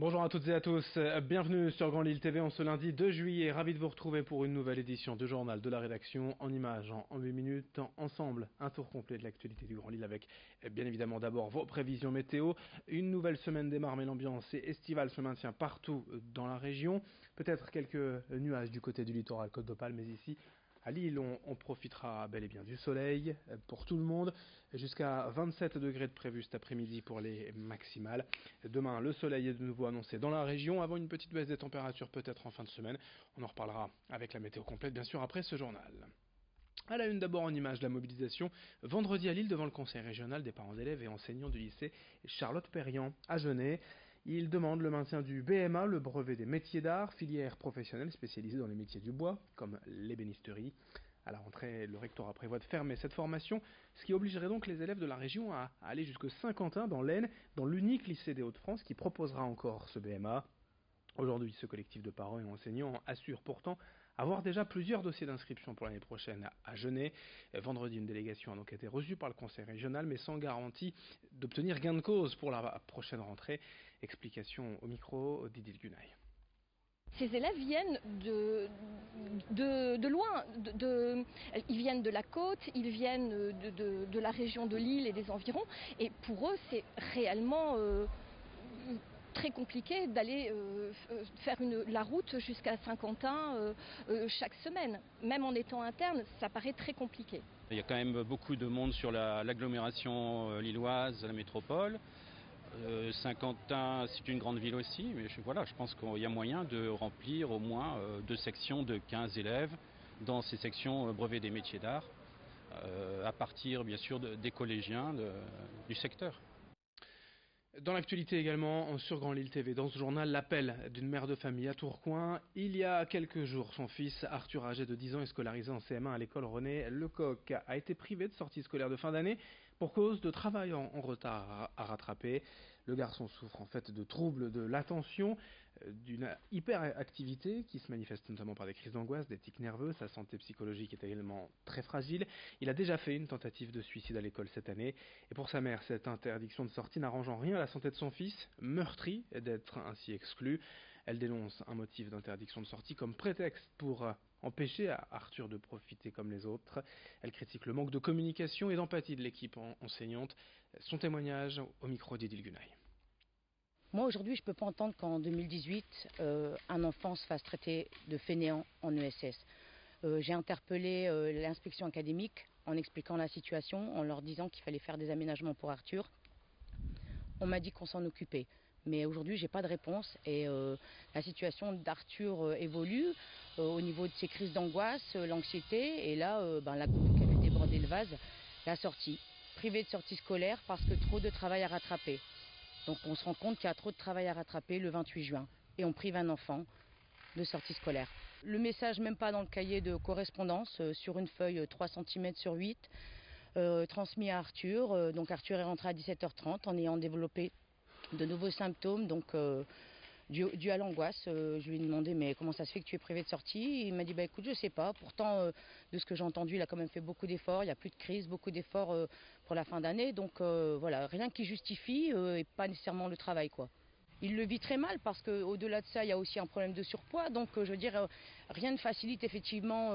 Bonjour à toutes et à tous, bienvenue sur Grand Lille TV en ce lundi 2 juillet, ravi de vous retrouver pour une nouvelle édition de journal de la rédaction en images en 8 minutes, ensemble un tour complet de l'actualité du Grand Lille avec bien évidemment d'abord vos prévisions météo, une nouvelle semaine démarre mais l'ambiance estivale se maintient partout dans la région, peut-être quelques nuages du côté du littoral Côte d'Opale mais ici à Lille, on profitera bel et bien du soleil pour tout le monde, jusqu'à 27 degrés de prévu cet après-midi pour les maximales. Demain, le soleil est de nouveau annoncé dans la région, avant une petite baisse des températures peut-être en fin de semaine. On en reparlera avec la météo complète bien sûr après ce journal. À la une d'abord en image de la mobilisation, vendredi à Lille devant le conseil régional des parents d'élèves et enseignants du lycée Charlotte Perriand à Genêt. Ils demandent le maintien du BMA, le brevet des métiers d'art, filière professionnelle spécialisée dans les métiers du bois, comme l'ébénisterie. À la rentrée, le rectorat prévoit de fermer cette formation, ce qui obligerait donc les élèves de la région à aller jusque Saint-Quentin, dans l'Aisne, dans l'unique lycée des Hauts-de-France qui proposera encore ce BMA. Aujourd'hui, ce collectif de parents et enseignants assure pourtant avoir déjà plusieurs dossiers d'inscription pour l'année prochaine à Genêt. Vendredi, une délégation a donc été reçue par le conseil régional, mais sans garantie d'obtenir gain de cause pour la prochaine rentrée. Explication au micro d'Idil Gunay. Ces élèves viennent de loin, ils viennent de la côte, ils viennent de la région de Lille et des environs, et pour eux c'est réellement très compliqué d'aller faire la route jusqu'à Saint-Quentin chaque semaine. Même en étant interne, ça paraît très compliqué. Il y a quand même beaucoup de monde sur l'agglomération lilloise, la métropole. Saint-Quentin, c'est une grande ville aussi, mais je pense qu'il y a moyen de remplir au moins 2 sections de 15 élèves dans ces sections brevet des métiers d'art, à partir bien sûr des collégiens du secteur. Dans l'actualité également, sur Grand Lille TV, dans ce journal, l'appel d'une mère de famille à Tourcoing. Il y a quelques jours, son fils, Arthur, âgé de 10 ans et scolarisé en CM1 à l'école René Lecoq, a été privé de sortie scolaire de fin d'année pour cause de travail en retard à rattraper. Le garçon souffre en fait de troubles de l'attention, d'une hyperactivité qui se manifeste notamment par des crises d'angoisse, des tics nerveux. Sa santé psychologique est également très fragile. Il a déjà fait une tentative de suicide à l'école cette année. Et pour sa mère, cette interdiction de sortie n'arrange en rien la santé de son fils, meurtri d'être ainsi exclu. Elle dénonce un motif d'interdiction de sortie comme prétexte pour empêcher Arthur de profiter comme les autres. Elle critique le manque de communication et d'empathie de l'équipe enseignante. Son témoignage au micro d'Idil Gunay. Moi aujourd'hui je ne peux pas entendre qu'en 2018 un enfant se fasse traiter de fainéant en ESS. J'ai interpellé l'inspection académique en expliquant la situation, en leur disant qu'il fallait faire des aménagements pour Arthur. On m'a dit qu'on s'en occupait. Mais aujourd'hui, j'ai pas de réponse et la situation d'Arthur évolue au niveau de ses crises d'angoisse, l'anxiété et là, la goutte qui a fait déborder le vase, la sortie. Privé de sortie scolaire parce que trop de travail à rattraper. Donc on se rend compte qu'il y a trop de travail à rattraper le 28 juin et on prive un enfant de sortie scolaire. Le message même pas dans le cahier de correspondance, sur une feuille 3 cm sur 8, transmis à Arthur. Donc Arthur est rentré à 17h30 en ayant développé de nouveaux symptômes, donc dû à l'angoisse. Je lui ai demandé mais comment ça se fait que tu es privé de sortie. Il m'a dit écoute je sais pas, pourtant de ce que j'ai entendu il a quand même fait beaucoup d'efforts, il n'y a plus de crise, beaucoup d'efforts pour la fin d'année, donc voilà, rien qui justifie et pas nécessairement le travail quoi. Il le vit très mal parce qu'au-delà de ça, il y a aussi un problème de surpoids. Donc, je veux dire, rien ne facilite effectivement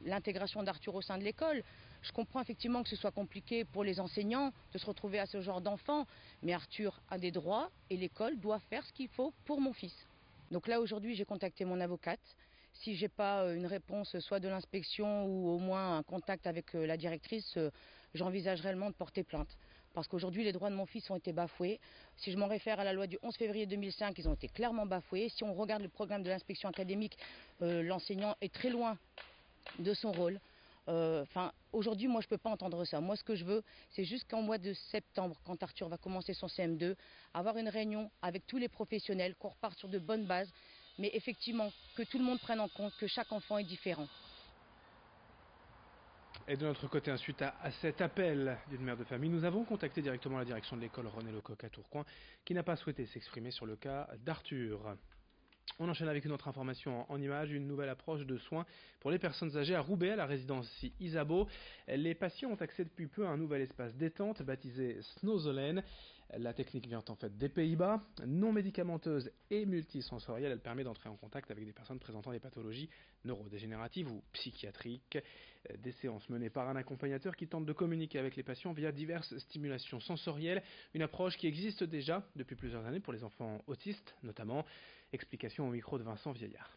l'intégration d'Arthur au sein de l'école. Je comprends effectivement que ce soit compliqué pour les enseignants de se retrouver à ce genre d'enfant. Mais Arthur a des droits et l'école doit faire ce qu'il faut pour mon fils. Donc là, aujourd'hui, j'ai contacté mon avocate. Si j'ai pas une réponse soit de l'inspection ou au moins un contact avec la directrice, j'envisage réellement de porter plainte. Parce qu'aujourd'hui, les droits de mon fils ont été bafoués. Si je m'en réfère à la loi du 11 février 2005, ils ont été clairement bafoués. Si on regarde le programme de l'inspection académique, l'enseignant est très loin de son rôle. Aujourd'hui, moi, je ne peux pas entendre ça. Moi, ce que je veux, c'est jusqu'en mois de septembre, quand Arthur va commencer son CM2, avoir une réunion avec tous les professionnels, qu'on reparte sur de bonnes bases, mais effectivement, que tout le monde prenne en compte que chaque enfant est différent. Et de notre côté, suite à cet appel d'une mère de famille, nous avons contacté directement la direction de l'école René Lecoq à Tourcoing, qui n'a pas souhaité s'exprimer sur le cas d'Arthur. On enchaîne avec une autre information en images, une nouvelle approche de soins pour les personnes âgées à Roubaix, à la résidence Isabeau. Les patients ont accès depuis peu à un nouvel espace détente baptisé Snowzolen. La technique vient en fait des Pays-Bas, non médicamenteuse et multisensorielle. Elle permet d'entrer en contact avec des personnes présentant des pathologies neurodégénératives ou psychiatriques. Des séances menées par un accompagnateur qui tente de communiquer avec les patients via diverses stimulations sensorielles. Une approche qui existe déjà depuis plusieurs années pour les enfants autistes notamment. Explication au micro de Vincent Vieillard.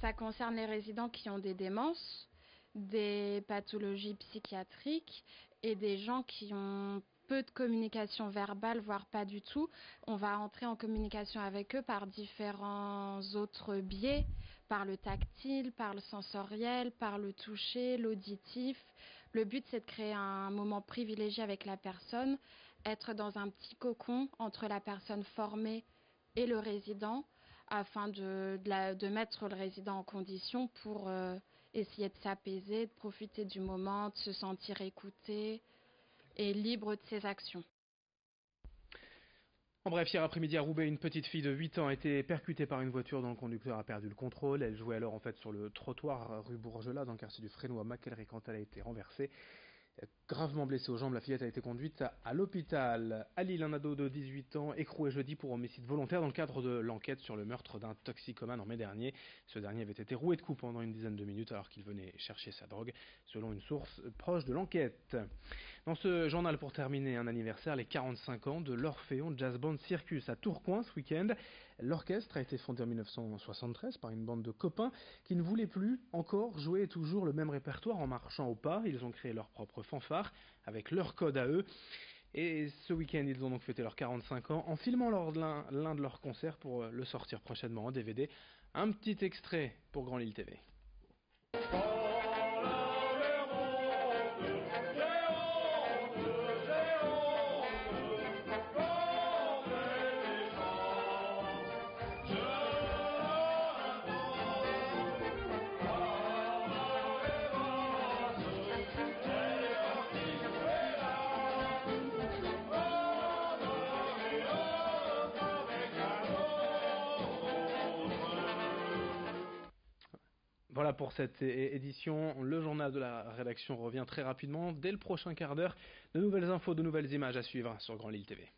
Ça concerne les résidents qui ont des démences, des pathologies psychiatriques et des gens qui ont peu de communication verbale, voire pas du tout. On va entrer en communication avec eux par différents autres biais, par le tactile, par le sensoriel, par le toucher, l'auditif. Le but, c'est de créer un moment privilégié avec la personne, être dans un petit cocon entre la personne formée et le résident, afin de mettre le résident en condition pour essayer de s'apaiser, de profiter du moment, de se sentir écouté et libre de ses actions. En bref, hier après-midi à Roubaix, une petite fille de 8 ans a été percutée par une voiture dont le conducteur a perdu le contrôle. Elle jouait alors en fait sur le trottoir rue Bourgelat dans le quartier du Fresnoy à Macquellery quand elle a été renversée. Gravement blessée aux jambes, la fillette a été conduite à l'hôpital. À Lille, un ado de 18 ans écroué jeudi pour homicide volontaire dans le cadre de l'enquête sur le meurtre d'un toxicomane en mai dernier. Ce dernier avait été roué de coups pendant une dizaine de minutes alors qu'il venait chercher sa drogue, selon une source proche de l'enquête. Dans ce journal, pour terminer, un anniversaire, les 45 ans de l'Orphéon Jazz Band Circus à Tourcoing ce week-end. L'orchestre a été fondé en 1973 par une bande de copains qui ne voulaient plus encore jouer toujours le même répertoire en marchant au pas. Ils ont créé leur propre fanfare avec leur code à eux. Et ce week-end, ils ont donc fêté leurs 45 ans en filmant l'un de leurs concerts pour le sortir prochainement en DVD. Un petit extrait pour Grand Lille TV. Voilà pour cette édition. Le journal de la rédaction revient très rapidement. Dès le prochain quart d'heure, de nouvelles infos, de nouvelles images à suivre sur Grand Lille TV.